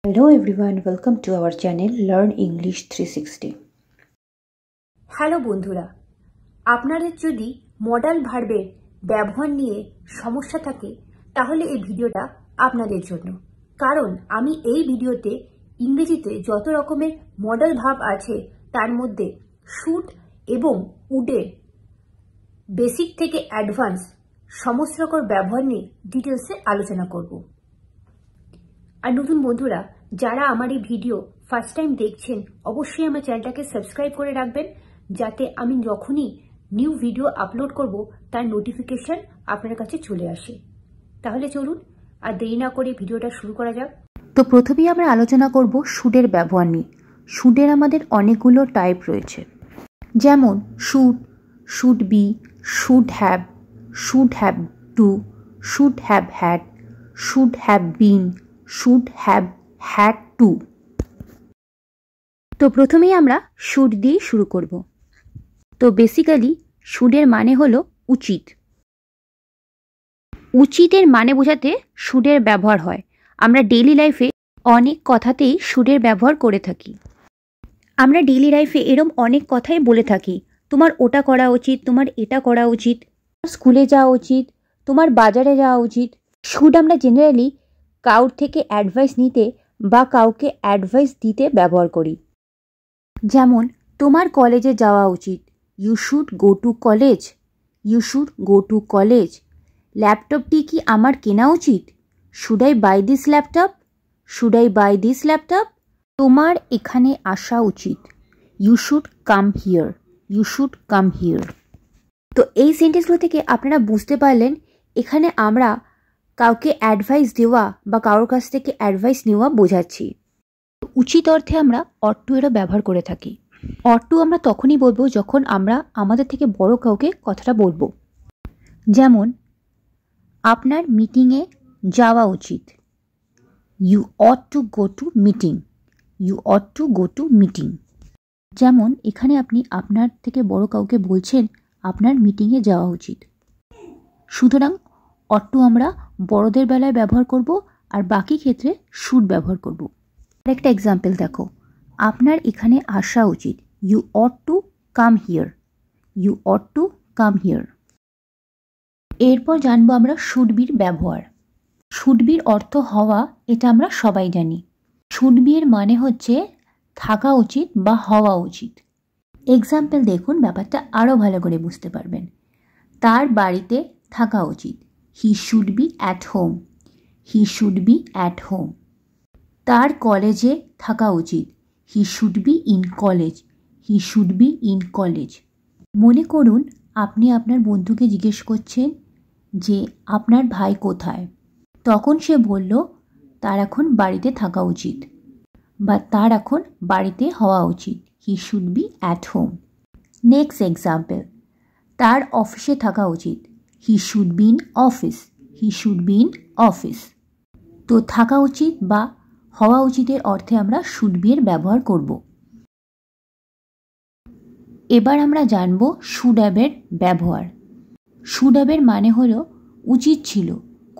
Hello everyone, welcome to our channel Learn English 360. Hello বন্ধুরা, আপনাদের যদি মডাল ভার্বের ব্যবহার নিয়ে সমস্যা থাকে তাহলে এই ভিডিওটা আপনাদের জন্য। কারণ আমি এই ভিডিওতে ইংরেজিতে যত রকমের মডাল ভার্ব আছে তার মধ্যে শুড এবং উডের বেসিক থেকে অ্যাডভান্স সমস্ত রকম ব্যবহার নিয়ে ডিটেলসে আলোচনা করব। আর নতুন বন্ধুরা যারা আমার এই ভিডিও ফার্স্ট টাইম দেখছেন অবশ্যই আমার চ্যানেলটাকে সাবস্ক্রাইব করে রাখবেন, যাতে আমি যখনই নিউ ভিডিও আপলোড করব তার নোটিফিকেশন আপনার কাছে চলে আসে। তাহলে চলুন আর দেরি না করে ভিডিওটা শুরু করা যাক। তো প্রথমেই আমরা আলোচনা করব শুডের ব্যবহার নিয়ে। শুডের আমাদের অনেকগুলো টাইপ রয়েছে, যেমন should, should be, should have two, should have had, should have bin, should have had two. তো প্রথমেই আমরা শুড দিয়ে শুরু করব। তো বেসিক্যালি শুডের মানে হলো উচিত। উচিতের মানে বোঝাতে শুডের ব্যবহার হয়। আমরা ডেইলি লাইফে অনেক কথাতেই শুডের ব্যবহার করে থাকি। আমরা ডেইলি লাইফে এরম অনেক কথাই বলে থাকি, তোমার ওটা করা উচিত, তোমার এটা করা উচিত, স্কুলে যাওয়া উচিত, তোমার বাজারে যাওয়া উচিত। শুড আমরা জেনারেলি কাউর থেকে অ্যাডভাইস নিতে বা কাউকে অ্যাডভাইস দিতে ব্যবহার করি। যেমন তোমার কলেজে যাওয়া উচিত, you should go to college, you should go to college. ল্যাপটপটি কি আমার কেনা উচিত, should I buy this laptop, should I buy this laptop. তোমার এখানে আসা উচিত, you should come here, you should come here. তো এই সেন্টেন্সগুলো থেকে আপনারা বুঝতে পারলেন এখানে আমরা কাউকে অ্যাডভাইস দেওয়া বা কারোর কাছ থেকে অ্যাডভাইস নেওয়া বোঝাচ্ছি। উচিত অর্থে আমরা অট টু এরও ব্যবহার করে থাকি। অট টু আমরা তখনই বলবো যখন আমরা আমাদের থেকে বড় কাউকে কথাটা বলবো। যেমন আপনার মিটিংয়ে যাওয়া উচিত, you ought to go to meeting, you ought to go to meeting. যেমন এখানে আপনি আপনার থেকে বড় কাউকে বলছেন আপনার মিটিংয়ে যাওয়া উচিত। সুতরাং অট টু আমরা বড়দের বেলায় ব্যবহার করব আর বাকি ক্ষেত্রে শুড ব্যবহার করব। আরেকটা এক্সাম্পল দেখো, আপনার এখানে আসা উচিত, you ought to come here, you ought to come here. এরপর জানবো আমরা শুড বির ব্যবহার। শুড বির অর্থ হওয়া, এটা আমরা সবাই জানি। শুড বি এর মানে হচ্ছে থাকা উচিত বা হওয়া উচিত। এক্সাম্পল দেখুন, ব্যাপারটা আরও ভালো করে বুঝতে পারবেন। তার বাড়িতে থাকা উচিত, he should be at home, he should be at home. তার কলেজে থাকা উচিত, he should be in college, he should be in college. মনে করুন আপনি আপনার বন্ধুকে জিজ্ঞেস করছেন যে আপনার ভাই কোথায়, তখন সে বলল তার এখন বাড়িতে থাকা উচিত বা তার এখন বাড়িতে হওয়া উচিত, he should be at home. Next example, তার অফিসে থাকা উচিত, he should be in office, he should be in office. তো থাকা উচিত বা হওয়া উচিতের অর্থে আমরা শুড বি এর ব্যবহার করব। এবার আমরা জানব শুড হ্যাভের ব্যবহার। শুড হ্যাভের মানে হলো উচিত ছিল,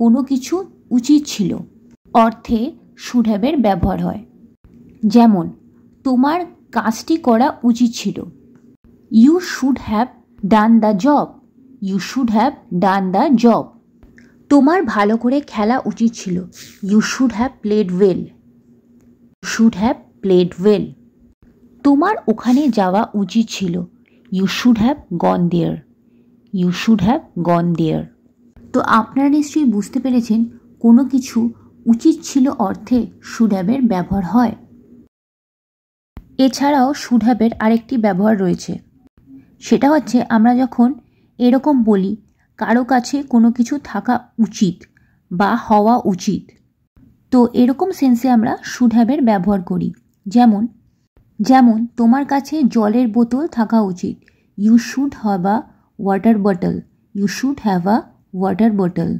কোনো কিছু উচিত ছিল অর্থে শুড হ্যাভের ব্যবহার হয়। যেমন তোমার কাজটি করা উচিত ছিল, you should have done the job, you should have done the job. তোমার ভালো করে খেলা উচিত ছিল, you should have played well, should have played well. তোমার ওখানে যাওয়া উচিত ছিল, you should have gone there, you should have gone there. তো আপনারা নিশ্চয়ই বুঝতে পেরেছেন কোনো কিছু উচিত ছিল অর্থে শুড হ্যাভের ব্যবহার হয়। এছাড়াও শুড হ্যাভের আরেকটি ব্যবহার রয়েছে, সেটা হচ্ছে আমরা যখন এরকম বলি কারো কাছে কোনো কিছু থাকা উচিত বা হওয়া উচিত, তো এরকম সেন্সে আমরা শুড হ্যাভের ব্যবহার করি। যেমন যেমন তোমার কাছে জলের বোতল থাকা উচিত, you should have a water bottle, you should have a water bottle.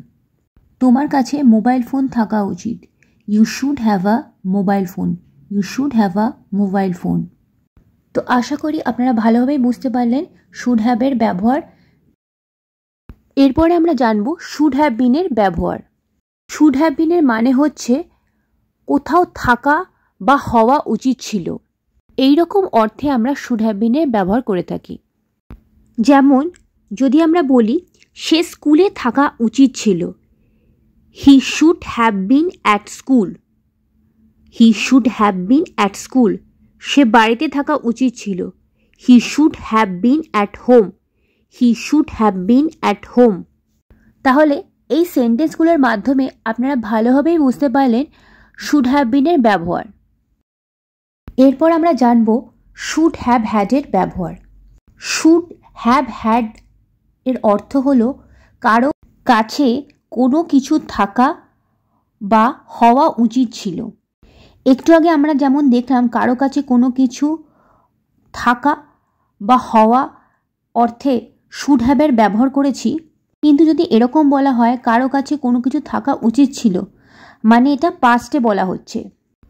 তোমার কাছে মোবাইল ফোন থাকা উচিত, you should have a mobile phone, you should have a mobile phone. তো আশা করি আপনারা ভালোভাবেই বুঝতে পারলেন শুড হ্যাভের ব্যবহার। এরপরে আমরা জানব শুড হ্যাভ বিনের ব্যবহার। শুড হ্যাভ বিনের মানে হচ্ছে কোথাও থাকা বা হওয়া উচিত ছিল। এই রকম অর্থে আমরা শুড হ্যাভ বিনের ব্যবহার করে থাকি। যেমন যদি আমরা বলি সে স্কুলে থাকা উচিত ছিল, he should have been at school. He should have been at school. সে বাড়িতে থাকা উচিত ছিল, he should have been at home. He should have been at home. তাহলে এই সেন্টেন্সগুলোর মাধ্যমে আপনারা ভালোভাবেই বুঝতে পারলেন শুড হ্যাভ বিনের ব্যবহার। এরপর আমরা জানব শুড হ্যাভ হ্যাডের ব্যবহার। শুড হ্যাভ হ্যাড এর অর্থ হলো কারো কাছে কোনো কিছু থাকা বা হওয়া উচিত ছিল। একটু আগে আমরা যেমন দেখলাম কারো কাছে কোনো কিছু থাকা বা হওয়া অর্থে শুড হ্যাভের ব্যবহার করেছি, কিন্তু যদি এরকম বলা হয় কারো কাছে কোনো কিছু থাকা উচিত ছিল, মানে এটা পাস্টে বলা হচ্ছে,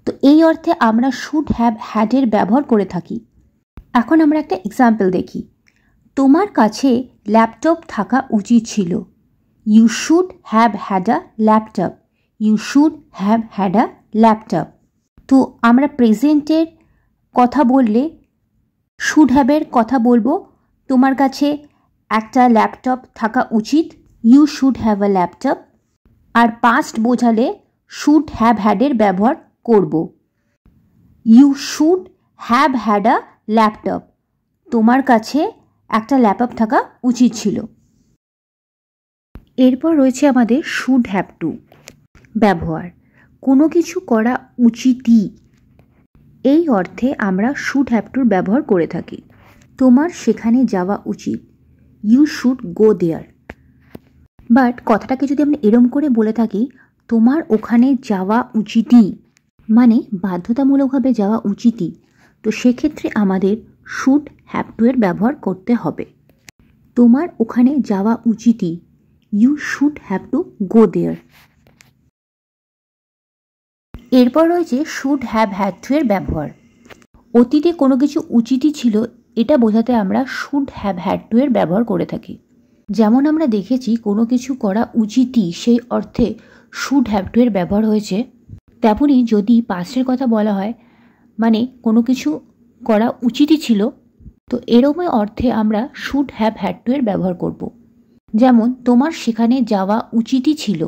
তো এই অর্থে আমরা শুড হ্যাভ হ্যাডের ব্যবহার করে থাকি। এখন আমরা একটা এক্সাম্পল দেখি। তোমার কাছে ল্যাপটপ থাকা উচিত ছিল, you should have had a laptop. You should have had a laptop. তো আমরা প্রেজেন্টের কথা বললে শুড হ্যাভের কথা বলবো, তোমার কাছে একটা ল্যাপটপ থাকা উচিত, you should have a laptop. আর পাস্ট বোঝালে শুড হ্যাভ হ্যাডের ব্যবহার করব, you should have had a laptop. তোমার কাছে একটা ল্যাপটপ থাকা উচিত ছিল। এরপর রয়েছে আমাদের শুড হ্যাভ টু ব্যবহার। কোনো কিছু করা উচিতই, এই অর্থে আমরা শুড হ্যাভ টুর ব্যবহার করে থাকি। তোমার সেখানে যাওয়া উচিত, you should go there. But কথাটাকে যদি আমরা এরম করে বলে থাকি, তোমার ওখানে যাওয়া উচিতই, মানে বাধ্যতামূলকভাবে যাওয়া উচিতই, তো সেক্ষেত্রে আমাদের শুড হ্যাভ টু এর ব্যবহার করতে হবে। তোমার ওখানে যাওয়া উচিতই, you should have to go there. এরপর রয়েছে শুড হ্যাভ হ্যাড টু এর ব্যবহার। অতীতে কোনো কিছু উচিতই ছিল, এটা বোঝাতে আমরা শুড হ্যাভ হ্যাড টু এর ব্যবহার করে থাকি। যেমন আমরা দেখেছি কোনো কিছু করা উচিতই, সেই অর্থে শুড হ্যাভ টু এর ব্যবহার হয়েছে, তেমনই যদি পাস্টের কথা বলা হয়, মানে কোনো কিছু করা উচিতই ছিল, তো এরকম অর্থে আমরা শুড হ্যাভ হ্যাড টু এর ব্যবহার করব। যেমন তোমার সেখানে যাওয়া উচিতই ছিল,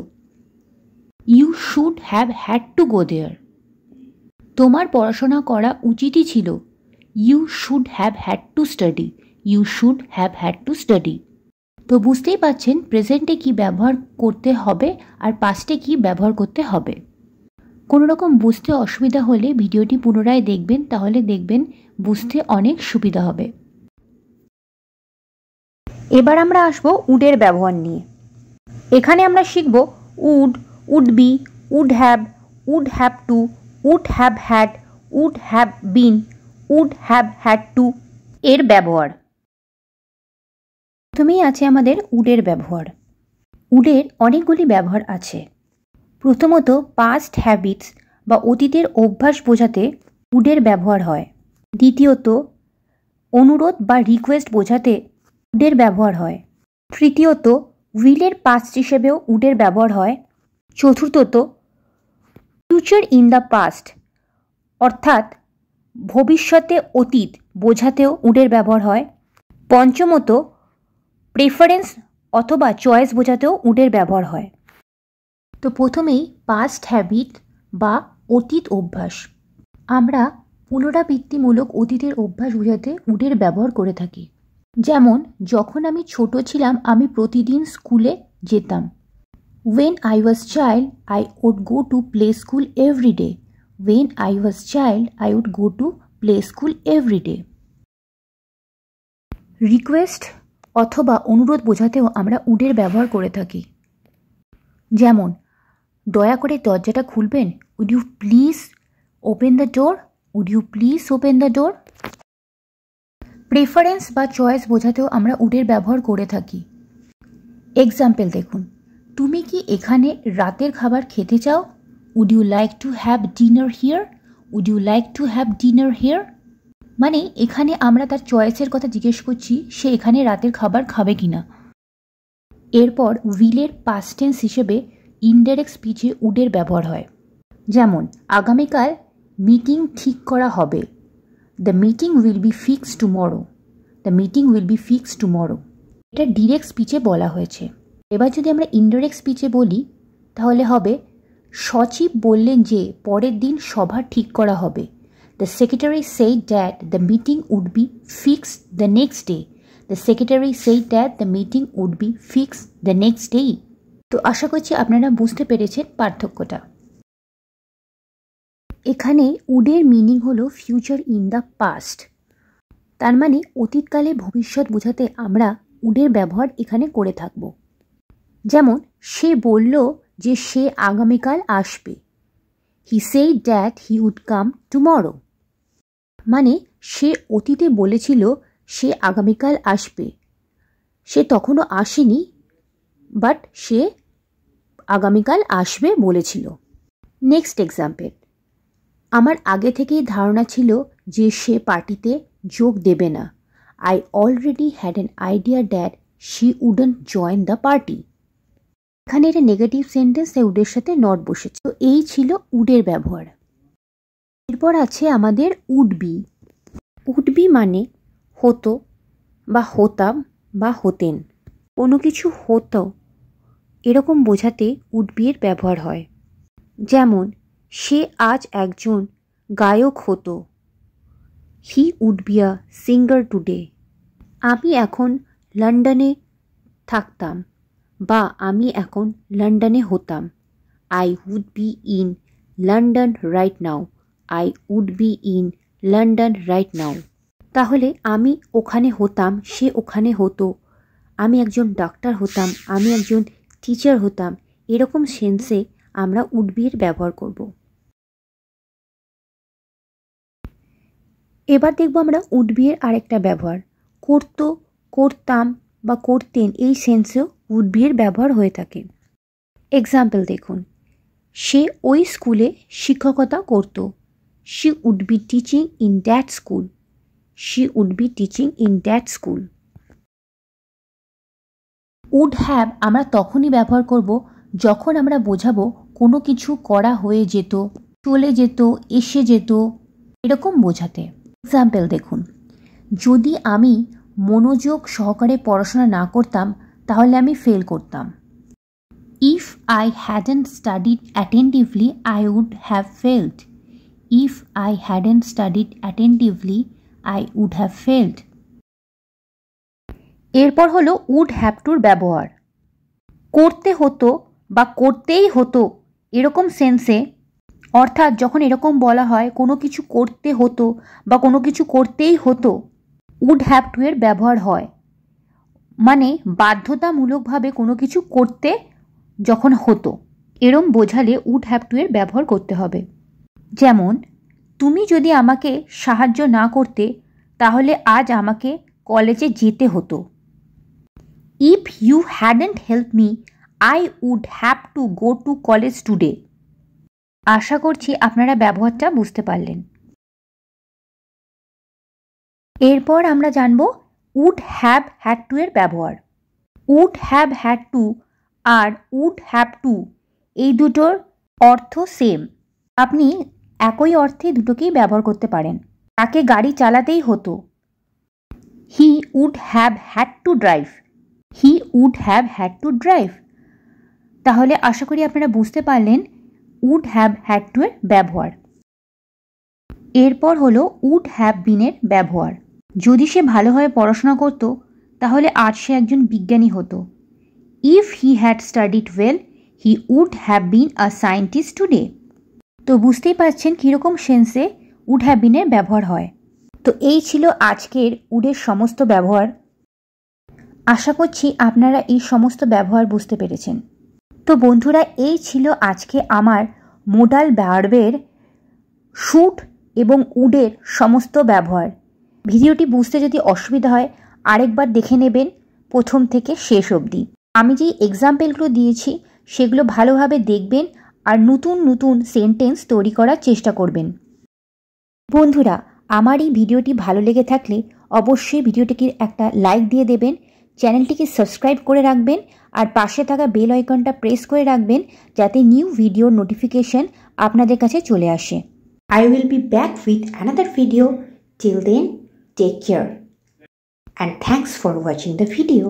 you should have had to go there. তোমার পড়াশোনা করা উচিতই ছিল, you should have had to study. You should have had to study. তো বুঝতেই পারছেন প্রেজেন্টে কি ব্যবহার করতে হবে আর পাস্টে কি ব্যবহার করতে হবে। কোনো রকম বুঝতে অসুবিধা হলে ভিডিওটি পুনরায় দেখবেন, তাহলে দেখবেন বুঝতে অনেক সুবিধা হবে। এবার আমরা আসবো উডের ব্যবহার নিয়ে। এখানে আমরা শিখব would, would be, would have to, would have had, would have been, would have had to এর ব্যবহার। প্রথমেই আছে আমাদের উডের ব্যবহার। উডের অনেকগুলি ব্যবহার আছে। প্রথমত পাস্ট হ্যাবিটস বা অতীতের অভ্যাস বোঝাতে উডের ব্যবহার হয়। দ্বিতীয়ত অনুরোধ বা রিকোয়েস্ট বোঝাতে উডের ব্যবহার হয়। তৃতীয়ত উইলের পাস্ট হিসেবেও উডের ব্যবহার হয়। চতুর্থত ফিউচার ইন দ্য পাস্ট অর্থাৎ ভবিষ্যতে অতীত বোঝাতেও উডের ব্যবহার হয়। পঞ্চমত প্রেফারেন্স অথবা চয়েস বোঝাতেও উডের ব্যবহার হয়। তো প্রথমেই পাস্ট হ্যাবিট বা অতীত অভ্যাস। আমরা পুনরাবৃত্তিমূলক অতীতের অভ্যাস বোঝাতে উডের ব্যবহার করে থাকি। যেমন যখন আমি ছোট ছিলাম আমি প্রতিদিন স্কুলে যেতাম। When I was child, I would go to play school every day. When I was child, I would go to play school every day. Request অথবা অনুরোধ বোঝাতেও আমরা উডের ব্যবহার করে থাকি। যেমন দয়া করে দরজাটা খুলবেন, would you please open the door, would you please open the door. Preference বা চয়েস বোঝাতেও আমরা উডের ব্যবহার করে থাকি। এক্সাম্পল দেখুন, তুমি কি এখানে রাতের খাবার খেতে চাও? Would you like to have dinner here? Would you like to have dinner here? মানে এখানে আমরা তার চয়েসের কথা জিজ্ঞেস করছি, সে এখানে রাতের খাবার খাবে কিনা। এরপর উইলের পাস্ট টেন্স হিসেবে ইনডাইরেক্ট স্পিচে উডের ব্যবহার হয়। যেমন আগামীকাল মিটিং ঠিক করা হবে, the meeting will be fix tomorrow, the meeting will be fix tomorrow. এটা ডিরেক্ট স্পিচে বলা হয়েছে। এবার যদি আমরা ইনডাইরেক্ট স্পিচে বলি তাহলে হবে সচিব বললেন যে পরের দিন সভা ঠিক করা হবে, the secretary said that the meeting would be fix the next day, the secretary said that the meeting would be fix the next day. তো আশা করছি আপনারা বুঝতে পেরেছেন পার্থক্যটা। এখানে উডের মিনিং হলো ফিউচার ইন দ্য পাস্ট, তার মানে অতীতকালে ভবিষ্যৎ বোঝাতে আমরা উডের ব্যবহার এখানে করে থাকব। যেমন সে বলল যে সে আগামীকাল আসবে, he said that he would come tomorrow, মানে সে অতীতে বলেছিল সে আগামীকাল আসবে, সে তখনও আসেনি বাট সে আগামীকাল আসবে বলেছিল। নেক্সট এক্সাম্পল, আমার আগে থেকেই ধারণা ছিল যে সে পার্টিতে যোগ দেবে না, I already had an idea that she wouldn't join the party. এখানে এটা নেগেটিভ সেন্টেন্স, তাই উডের সাথে নট বসেছে। তো এই ছিল উডের ব্যবহার। এরপর আছে আমাদের উড বি। উড বি মানে হতো বা হতাম বা হতেন, কোনো কিছু হতো এরকম বোঝাতে উড বি এর ব্যবহার হয়। যেমন সে আজ একজন গায়ক হতো, he would be a singer today. আমি এখন লন্ডনে থাকতাম বা আমি এখন লন্ডনে হতাম, I would be in London right now, I would be in London right now. তাহলে আমি ওখানে হতাম, সে ওখানে হতো, আমি একজন ডাক্তার হতাম, আমি একজন টিচার হতাম, এরকম সেন্সে আমরা উড বি এর ব্যবহার করব। এবার দেখব আমরা উড বি এর আরেকটা ব্যবহার, করতো, করতাম বা করতেন, এই সেন্সেও উড বি এর ব্যবহার হয়ে থাকে। এক্সাম্পল দেখুন, সে ওই স্কুলে শিক্ষকতা করত, she would be teaching in that school, she would be teaching in that school. Would have আমরা তখনই ব্যবহার করব যখন আমরা বোঝাবো কোনো কিছু করা হয়ে যেত, চলে যেত, এসে যেত, এরকম বোঝাতে। এক্সাম্পল দেখুন, যদি আমি মনোযোগ সহকারে পড়াশোনা না করতাম তাহলে আমি ফেল করতাম, if I hadn't studied attentively I would have failed, if I hadn't studied attentively I would have failed. এরপর হলো উড হ্যাভ টুর ব্যবহার, করতে হতো বা করতেই হতো এরকম সেন্সে, অর্থাৎ যখন এরকম বলা হয় কোনো কিছু করতে হতো বা কোনো কিছু করতেই হতো, উড হ্যাভ টু এর ব্যবহার হয়, মানে বাধ্যতামূলকভাবে কোনো কিছু করতে যখন হতো এরম বোঝালে উড হ্যাভ টু এর ব্যবহার করতে হবে। যেমন তুমি যদি আমাকে সাহায্য না করতে তাহলে আজ আমাকে কলেজে যেতে হতো, if you hadn't help me I would have to go to college today. আশা করছি আপনারা ব্যবহারটা বুঝতে পারলেন। এরপর আমরা জানব উড হ্যাভ হ্যাড টু এর ব্যবহার। উড হ্যাভ হ্যাড টু আর উড হ্যাভ টু এই দুটোর অর্থ সেম, আপনি একই অর্থে দুটোকেই ব্যবহার করতে পারেন। তাকে গাড়ি চালাতেই হতো, he would have had to drive, he would have had to drive. তাহলে আশা করি আপনারা বুঝতে পারলেন উড হ্যাভ হ্যাড টু এর ব্যবহার। এরপর হলো উড হ্যাভ বিনের ব্যবহার। যদি সে ভালোভাবে পড়াশোনা করত তাহলে আজ সে একজন বিজ্ঞানী হতো, if he had studied well he would have been a scientist today. তো বুঝতেই পারছেন কীরকম সেন্সে উড হ্যাভ বিনের ব্যবহার হয়। তো এই ছিল আজকের উডের সমস্ত ব্যবহার। আশা করছি আপনারা এই সমস্ত ব্যবহার বুঝতে পেরেছেন। তো বন্ধুরা, এই ছিল আজকে আমার মোডাল ভার্বের শুড এবং উডের সমস্ত ব্যবহার। ভিডিওটি বুঝতে যদি অসুবিধা হয় আরেকবার দেখে নেবেন প্রথম থেকে শেষ অবধি। আমি যে এক্সাম্পলগুলো দিয়েছি সেগুলো ভালোভাবে দেখবেন আর নতুন নতুন সেন্টেন্স তৈরি করার চেষ্টা করবেন। বন্ধুরা, আমার এই ভিডিওটি ভালো লেগে থাকলে অবশ্যই ভিডিওটিকে একটা লাইক দিয়ে দেবেন, চ্যানেলটিকে সাবস্ক্রাইব করে রাখবেন আর পাশে থাকা বেল আইকনটা প্রেস করে রাখবেন যাতে নিউ ভিডিওর নোটিফিকেশন আপনাদের কাছে চলে আসে। I will be back with another video. Till then, take care. And thanks for watching the video.